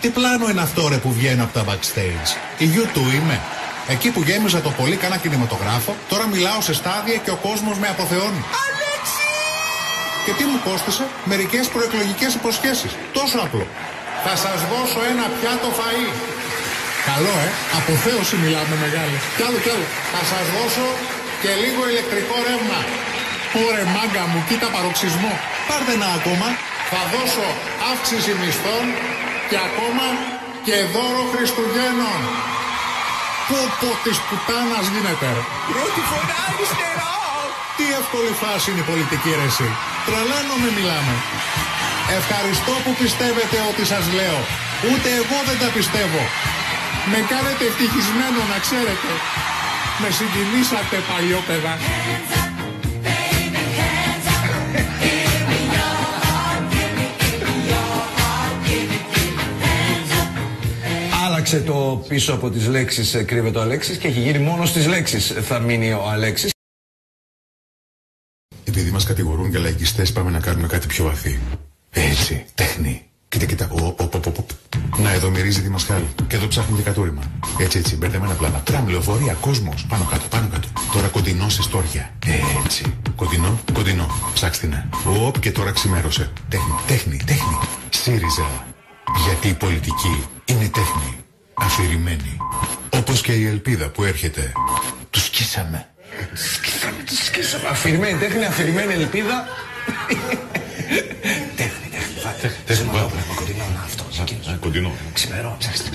Τι πλάνο είναι αυτό ρε που βγαίνω από τα backstage? Η U2 είμαι. Εκεί που γέμιζα το πολύ κάνα κινηματογράφο, τώρα μιλάω σε στάδια και ο κόσμος με αποθεώνει. Αλέξη! Και τι μου κόστισε? Μερικές προεκλογικές υποσχέσεις. Τόσο απλό. Θα σας δώσω ένα πιάτο φαΐ. Καλό αποθέωση μιλάμε μεγάλη. Κι άλλο. Θα σας δώσω και λίγο ηλεκτρικό ρεύμα. Ωρε μάγκα μου, κοίτα παροξισμό. Πάρτε ένα ακόμα. Θα δώσω αύξηση μισθών και ακόμα και δώρο Χριστουγέννων. Πω της πουτάνας γίνεται ρε. Πρώτη φορά αριστερό. Τι εύκολη φάση είναι η πολιτική ρε εσύ. Τρελαίνομαι μιλάμε. Ευχαριστώ που πιστεύετε ό,τι σας λέω. Ούτε εγώ δεν τα πιστεύω. Με κάνετε ευτυχισμένο να ξέρετε. Με συγκινήσατε παλιόπαιδα. Άλλαξε το πίσω από τις λέξεις κρύβεται ο Αλέξης και έχει γίνει μόνο στις λέξεις θα μείνει ο Αλέξης. Επειδή μας κατηγορούν για λαϊκιστές πάμε να κάνουμε κάτι πιο βαθύ. Έτσι, τέχνη. Κοίτα. Να εδώ μυρίζει Δημασχάλη. Και εδώ ψάχνει δικατούριμα. Έτσι, μπερδεμένα πλάνα. Τραμ, λεωφορεία, κόσμος. Πάνω κάτω. Τώρα κοντινό σε στόρια. Έτσι. Κοντινό. Ψάξτε να. Οπ, και τώρα ξημέρωσε. Τέχνη. ΣΥΡΙΖΑ. Γιατί η πολιτική είναι τέχνη. Αφηρημένη. Όπως και η ελπίδα που έρχεται. Τους σκίσαμε. Αφηρημένη τέχνη, αφηρημένη ελπίδα. Τέχνη. Κοντινό να αυτό. Κοντινό. Ξημερώ, ψάξτε.